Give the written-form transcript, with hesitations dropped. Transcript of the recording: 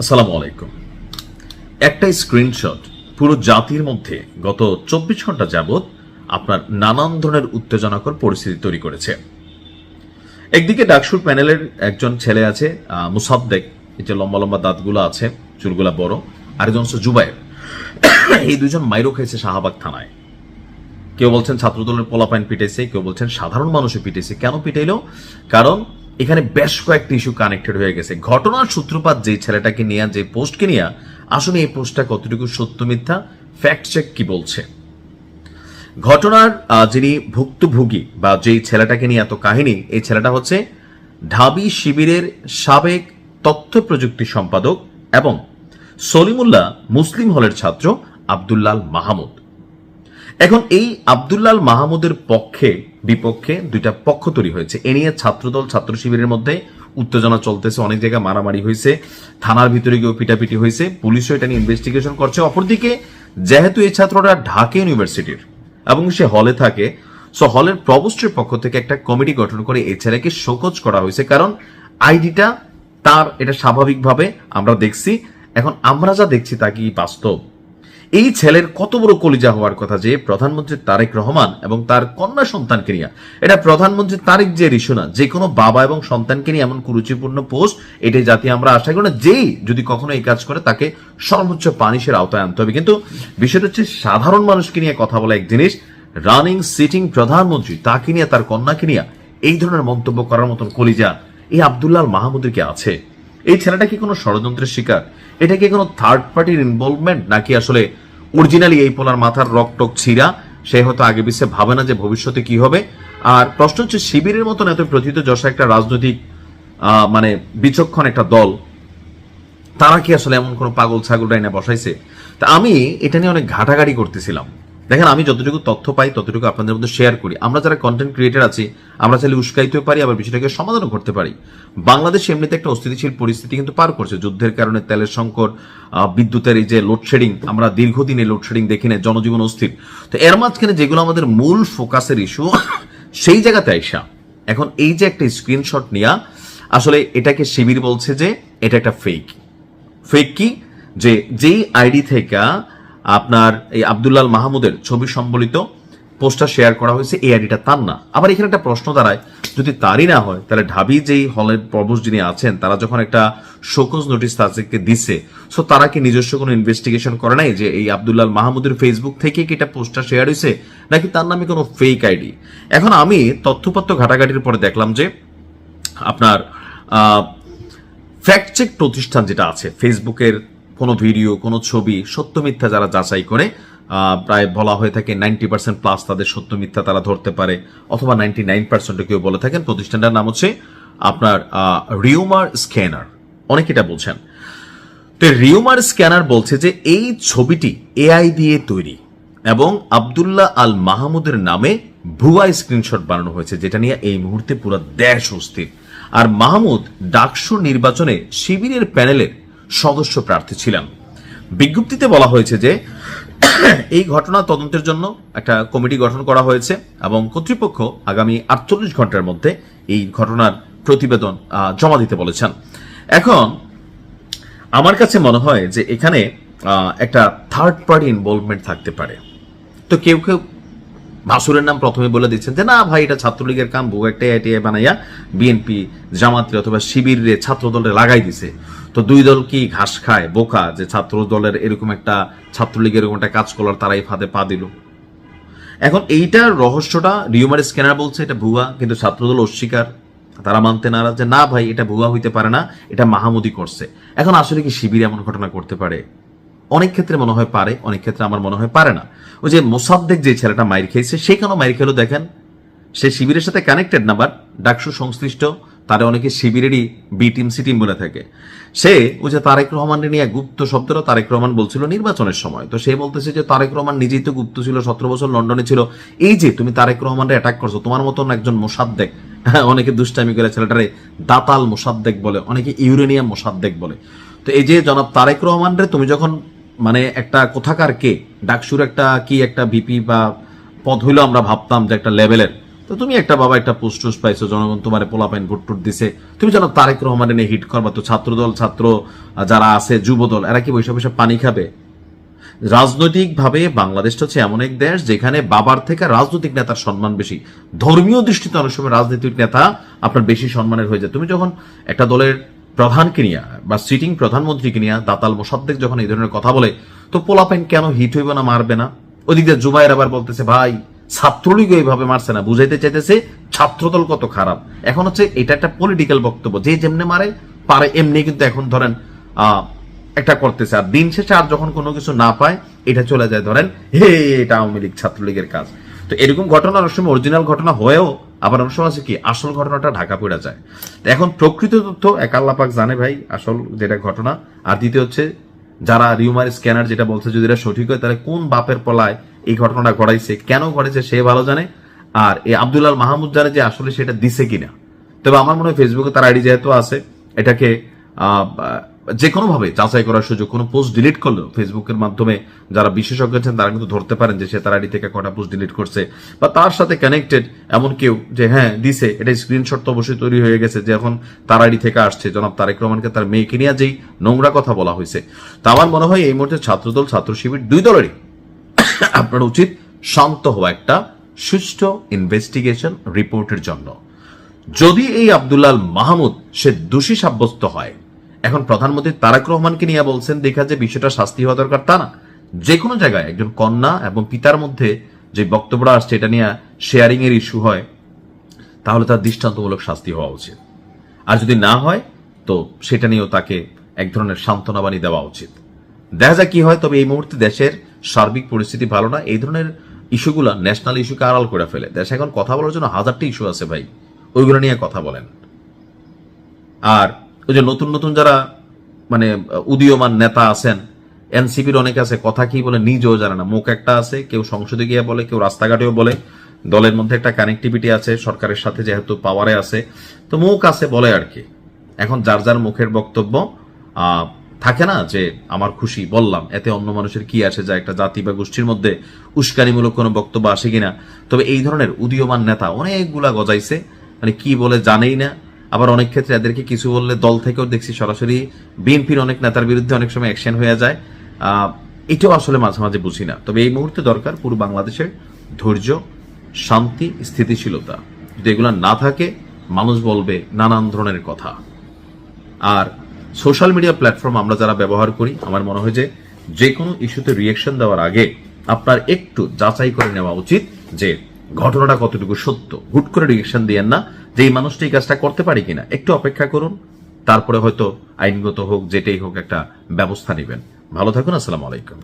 আসসালামু আলাইকুম। একটা স্ক্রিনশট পুরো জাতির মধ্যে গত 24 ঘন্টা যাবৎ আপনার নানান ধরনের উত্তেজনাকর পরিস্থিতি তৈরি করেছে। একদিকে ডাকসুর প্যানেলের একজন ছেলে আছে মুসাদ্দেক, এই যে লম্বা লম্বা দাঁতগুলো আছে, চুলগুলা বড়, আরেকজন হচ্ছে জুবায়ের। এই দুজন মাইরো খেয়েছে শাহবাগ থানায়। কেউ বলছেন ছাত্রদলের পোলাপাইন পিটাইছে, কেউ বলছেন সাধারণ মানুষে পিটাইছে। কেন পিটাইলো? কারণ এখানে বেশ কয়েকটি ইস্যু কানেক্টেড হয়ে গেছে। ঘটনার সূত্রপাত যে ছেলেটাকে নিয়ে, যে পোস্টকে নিয়ে, আসলে এই পোস্টটা কতটুকু সত্য মিথ্যা, ফ্যাক্ট চেক কি বলছে। ঘটনার যিনি ভুক্তভোগী বা যেই ছেলেটাকে নিয়ে এত কাহিনী, এই ছেলেটা হচ্ছে ঢাবি শিবিরের সাবেক তথ্য প্রযুক্তি সম্পাদক এবং সলিমুল্লাহ মুসলিম হলের ছাত্র আব্দুল্লাল মাহমুদ। এখন এই আব্দুল্লাল মাহমুদের পক্ষে বিপক্ষে দুইটা পক্ষ তৈরি হয়েছে। এ নিয়ে ছাত্রদল ছাত্র শিবিরের মধ্যে উত্তেজনা চলতেছে, অনেক জায়গায় মারামারি হয়েছে, থানার ভিতরে গিয়েও পিটাপিটি হয়েছে, পুলিশও এটা নিয়ে ইনভেস্টিগেশন করছে। অপরদিকে যেহেতু এই ছাত্ররা ঢাকা ইউনিভার্সিটির এবং সে হলে থাকে, সো হলের প্রভোস্টের পক্ষ থেকে একটা কমিটি গঠন করে এই ছেলেকে শোকজ করা হয়েছে। কারণ আইডিটা তার, এটা স্বাভাবিকভাবে আমরা দেখছি। এখন আমরা যা দেখছি তা কি বাস্তব? এই ছেলের কত বড় কলিজা হওয়ার কথা যে প্রধানমন্ত্রী তারেক রহমান এবং তার কন্যা সন্তানকে নিয়ে, এটা প্রধানমন্ত্রী তারেক যে ইস্যু না, যে কোনো বাবা এবং সন্তানকে নিয়ে এমন কুরুচিপূর্ণ পোস্ট, এটাই জাতি আমরা আশা করি না। যেই যদি কখনো এই কাজ করে তাকে সর্বোচ্চ পানিশের আওতায় আনতে হবে। কিন্তু বিষয়টা হচ্ছে সাধারণ মানুষকে নিয়ে কথা বলা এক জিনিস, রানিং সিটিং প্রধানমন্ত্রী তাকে নিয়ে, তার কন্যাকে নিয়ে এই ধরনের মন্তব্য করার মতন কলিজা এই আব্দুল্লাল মাহমুদের কি আছে? এই ছেলেটা কি কোনো ষড়যন্ত্রের শিকার? এটা কি কোনো থার্ড পার্টির ইনভলভমেন্ট, নাকি আসলে অরিজিনালি এই পোলার মাথার রকটক ছিঁড়া, সে হয়তো আগে পিছিয়ে ভাবে না যে ভবিষ্যতে কি হবে? আর প্রশ্ন হচ্ছে, শিবিরের মতন এত প্রথিত যশা একটা রাজনৈতিক মানে বিচক্ষণ একটা দল, তারা কি আসলে এমন কোনো পাগল ছাগল ডাইনা বসাইছে? তা আমি এটা নিয়ে অনেক ঘাটাঘাটি করতেছিলাম। দেখেন, আমি যতটুকু তথ্য পাই ততটুকু আপনাদের মধ্যে শেয়ার করি। আমরা যারা কন্টেন্ট ক্রিয়েটার আছি, আমরা চাইলে উস্কাইতেও পারি, আবার বিষয়টাকে সমাধানও করতে পারি। বাংলাদেশ এমনিতে একটা অস্থিতিশীল পরিস্থিতি কিন্তু পার করছে। যুদ্ধের কারণে তেলের সংকট, বিদ্যুতের এই যে লোডশেডিং, আমরা দীর্ঘদিন এই লোডশেডিং দেখি না, জনজীবন অস্থির। তো এর মাঝখানে যেগুলো আমাদের মূল ফোকাসের ইস্যু, সেই জায়গাতে আইসা এখন এই যে একটা স্ক্রিনশট নিয়ে, আসলে এটাকে শিবির বলছে যে এটা একটা ফেক। ফেক কি? যে যেই আইডি থেকে আপনার এই আব্দুল্লাল মাহমুদের ছবি সম্বলিত পোস্টটা শেয়ার করা হয়েছে, এই আইডিটা তার না। আবার এখানে একটা প্রশ্ন দাঁড়ায়, যদি তারই না হয়, তাহলে ঢাবি যেই হলের প্রভোস্ট যিনি আছেন, তারা যখন একটা শোকজ নোটিস তাদেরকে দিছে, সো তারা কি নিজস্ব কোনো ইনভেস্টিগেশন করে নাই যে এই আব্দুল্লাল মাহমুদের ফেসবুক থেকে কি এটা পোস্টটা শেয়ার হয়েছে, নাকি তার নামে কোনো ফেক আইডি? এখন আমি তথ্যপত্র ঘাটাঘাটির পরে দেখলাম যে আপনার ফ্যাক্ট চেক প্রতিষ্ঠান যেটা আছে, ফেসবুকের কোনো ভিডিও, কোনো ছবি সত্য মিথ্যা যারা যাচাই করে, প্রায় বলা হয়ে থাকে 90% প্লাস তাদের সত্য মিথ্যা তারা ধরতে পারে, অথবা 99% কেউ বলে থাকেন। প্রতিষ্ঠানটার নাম হচ্ছে আপনার রিউমার স্ক্যানার, অনেকে এটা বলছেন। তো রিউমার স্ক্যানার বলছে যে এই ছবিটি এআই দিয়ে তৈরি এবং আব্দুল্লাহ আল মাহমুদের নামে ভুয়া স্ক্রিনশট বানানো হয়েছে, যেটা নিয়ে এই মুহূর্তে পুরো দেশ অস্থির। আর মাহমুদ ডাকসু নির্বাচনে শিবিরের প্যানেলের সদস্য প্রার্থী ছিলেন। বিজ্ঞপ্তিতে বলা হয়েছে যে এই ঘটনা তদন্তের জন্য একটা কমিটি গঠন করা হয়েছে এবং কর্তৃপক্ষ আগামী 48 ঘন্টার মধ্যে এই ঘটনার প্রতিবেদন জমা দিতে বলেছেন। এখন আমার কাছে মনে হয় যে এখানে একটা থার্ড পার্টি ইনভলভমেন্ট থাকতে পারে। তো কেউ কেউ ভাসুরের নাম প্রথমে বলে দিচ্ছেন যে না ভাই, এটা ছাত্রলীগের কাম, বউ একটা এটিএ বানাইয়া বিএনপি, জামাত অথবা শিবির ছাত্র দলে লাগাই দিছে। তো দুই দল কি ঘাস খায়, বোকা যে ছাত্র দলের এরকম একটা, ছাত্রলীগের এরকম একটা কাজ করলার তারাই ফাঁদে পা দিল। এখন এইটার রহস্যটা রিউমার স্ক্যানার বলছে এটা ভুয়া, কিন্তু ছাত্রদল অস্বীকার, তারা মানতে নারাজ যে না ভাই, এটা ভুয়া হইতে পারে না, এটা মাহমুদি করছে। এখন আসলে কি শিবির এমন ঘটনা করতে পারে? অনেক ক্ষেত্রে মনে হয় পারে, অনেক ক্ষেত্রে আমার মনে হয় পারে না। ওই যে মোসাদ্দেক যে ছেলেটা মাইর খেয়েছে, সে কেন মাইর খেলো দেখেন, সে শিবিরের সাথে কানেক্টেড না, বাট ডাকসু সংশ্লিষ্ট, তারা অনেকে শিবিরেরই বি টিম সি টিম বলে থাকে। সে ওই যে তারেক রহমানের নিয়ে গুপ্ত শব্দটা তারেক রহমান বলছিল নির্বাচনের সময়, তো সে বলতেছে যে তারেক রহমান নিজেই তো গুপ্ত ছিল, 17 বছর লন্ডনে ছিল, এই যে তুমি তারেক রহমানকে অ্যাটাক করছো, তোমার মতন একজন মোসাদ্দেক, অনেকে দুষ্টামি করে ছেলেটারে দাতাল মোসাদ্দেক বলে, অনেকে ইউরেনিয়াম মোসাদ্দেক বলে। তো এই যে জনাব তারেক রহমান রে তুমি যখন মানে একটা কোথাকার কে, ডাকসুর একটা কি একটা ভিপি বা পদ হইলো, আমরা ভাবতাম যে একটা লেভেলের, তো তুমি একটা বাবা একটা পোস্ট পাইছো, জনগণ তোমার পোলাপাইন ভোট টোট দিছে, তুমি জানো তারেক রহমানের নিয়ে হিট করবা, তো ছাত্রদল ছাত্র যারা আছে যুবদল এরা কি বৈশাখ বৈশাখ পানি খাবে? রাজনৈতিকভাবে বাংলাদেশটা হচ্ছে এমন এক দেশ যেখানে বাবার থেকে রাজনৈতিক নেতার সম্মান বেশি। ধর্মীয় দৃষ্টিতে অনেক সময় রাজনৈতিক নেতা আপনার বেশি সম্মানের হয়ে যায়। তুমি যখন একটা দলের প্রধানকে নিয়ে বা সিটিং প্রধানমন্ত্রীকে নিয়ে দাতাল মোসাদ্দেক যখন এই ধরনের কথা বলে, তো পোলাপাইন কেন হিট হইবে না, মারবে না? ওদিকে জুবাইর আবার বলতেছে ভাই ছাত্রলীগ এইভাবে মারছে না, বুঝাইতে চাইতেছে ছাত্রদল কত খারাপ। এখন হচ্ছে এটা একটা পলিটিক্যাল বক্তব্য, যে যেমনি মারে পারে এমনি কিন্তু এখন ধরেন একটা করতেছে, আর দিন শেষে আর যখন কোনো কিছু না পায় এটা চলে যায় ধরেন হে এটা আওয়ামী লীগ ছাত্রলীগের কাজ। তো এরকম ঘটনা অনেক সময় অরিজিনাল ঘটনা হয়েও আবার অনেক সময় আছে কি আসল ঘটনাটা ঢাকা পড়ে যায়। তো এখন প্রকৃত তথ্য এক আল্লাহ পাক জানে ভাই আসল যেটা ঘটনা। আর দ্বিতীয় হচ্ছে যারা রিউমার স্ক্যানার যেটা বলছে যদি এটা সঠিক হয় তাহলে কোন বাপের পলায় এই ঘটনাটা ঘটাইছে, কেন ঘটেছে সে ভালো জানে। আর এই আব্দুল্লাহ মাহমুদ জানে যে আসলে সেটা দিছে কিনা। তবে আমার মনে হয় ফেসবুকে তার আইডি যেহেতু আছে এটাকে যে কোনো ভাবে যাচাই করার সুযোগ, কোনো পোস্ট ডিলিট করলেও ফেসবুকের মাধ্যমে যারা বিশেষজ্ঞ আছেন তারা কিন্তু ধরতে পারেন যে সে তার আইডি থেকে কটা পোস্ট ডিলিট করছে বা তার সাথে কানেক্টেড এমন কেউ যে হ্যাঁ দিছে, এটা স্ক্রিনশট তো অবশ্যই তৈরি হয়ে গেছে যে এখন তার আইডি থেকে আসছে জনাব তারেক রহমানকে তার মেয়েকে নিয়ে যেই নোংরা কথা বলা হয়েছে। তা আমার মনে হয় এই মুহূর্তে ছাত্রদল ছাত্র শিবির দুই দলেরই আপনার উচিত শান্ত হওয়া একটা সুষ্ঠু ইনভেস্টিগেশন রিপোর্টের জন্য। যদি এই আব্দুল্লাহ মাহমুদ সে দোষী সাব্যস্ত হয়, এখন প্রধানমন্ত্রী তারেক রহমানকে নিয়ে বলছেন দেখা যে বিষয়টা শাস্তি হওয়া দরকার তা না, যে কোনো জায়গায় একজন কন্যা এবং পিতার মধ্যে যে বক্তব্যটা আসছে এটা নিয়ে শেয়ারিং এর ইস্যু হয় তাহলে তার দৃষ্টান্তমূলক শাস্তি হওয়া উচিত। আর যদি না হয় তো সেটা নিয়েও তাকে এক ধরনের সান্ত্বনা বাণী দেওয়া উচিত। দেখা যাক কি হয়। তবে এই মুহূর্তে দেশের সার্বিক পরিস্থিতি ভালো না। এই ধরনের ইস্যুগুলা ন্যাশনাল ইস্যুকে আড়াল করে ফেলে। দেশে এখন কথা বলার জন্য হাজারটি ইস্যু আছে ভাই, ওইগুলো নিয়ে কথা বলেন। আর ওই যে নতুন নতুন যারা মানে উদীয়মান নেতা আছেন, এনসিপির অনেকে আছে, কথা কি বলে নিজেও জানে না, মুখ একটা আছে, কেউ সংসদে গিয়ে বলে, কেউ রাস্তাঘাটেও বলে, দলের মধ্যে একটা কানেক্টিভিটি আছে সরকারের সাথে যেহেতু পাওয়ারে আছে, তো মুখ আছে বলে আর কি। এখন যার যার মুখের বক্তব্য থাকে না যে আমার খুশি বললাম, এতে অন্য মানুষের কি আসে যায়, একটা জাতি বা গোষ্ঠীর মধ্যে উস্কানিমূলক কোনো বক্তব্য আসে কিনা। তবে এই ধরনের উদীয়মান নেতা অনেকগুলা গজাইছে, মানে কি বলে জানেই না। আবার অনেক ক্ষেত্রে এদেরকে কিছু বললে দল থেকেও দেখছি সরাসরি বিএনপির অনেক নেতার বিরুদ্ধে অনেক সময় অ্যাকশন হয়ে যায়। এটাও আসলে মাঝে মাঝে বুঝি না। তবে এই মুহূর্তে দরকার পুরো বাংলাদেশের ধৈর্য, শান্তি, স্থিতিশীলতা। যদি এগুলো না থাকে মানুষ বলবে নানান ধরনের কথা। আর সোশ্যাল মিডিয়া প্ল্যাটফর্ম আমরা যারা ব্যবহার করি, আমার মনে হয় যে কোনো ইস্যুতে রিয়েকশন দেওয়ার আগে আপনার একটু যাচাই করে নেওয়া উচিত যে ঘটনাটা কতটুকু সত্য। হুট করে রিয়েকশন দিয়েন না যে এই মানুষটি এই কাজটা করতে পারি কিনা, একটু অপেক্ষা করুন, তারপরে হয়তো আইনগত হোক যেটাই হোক একটা ব্যবস্থা নেবেন। ভালো থাকুন, আসসালামু আলাইকুম।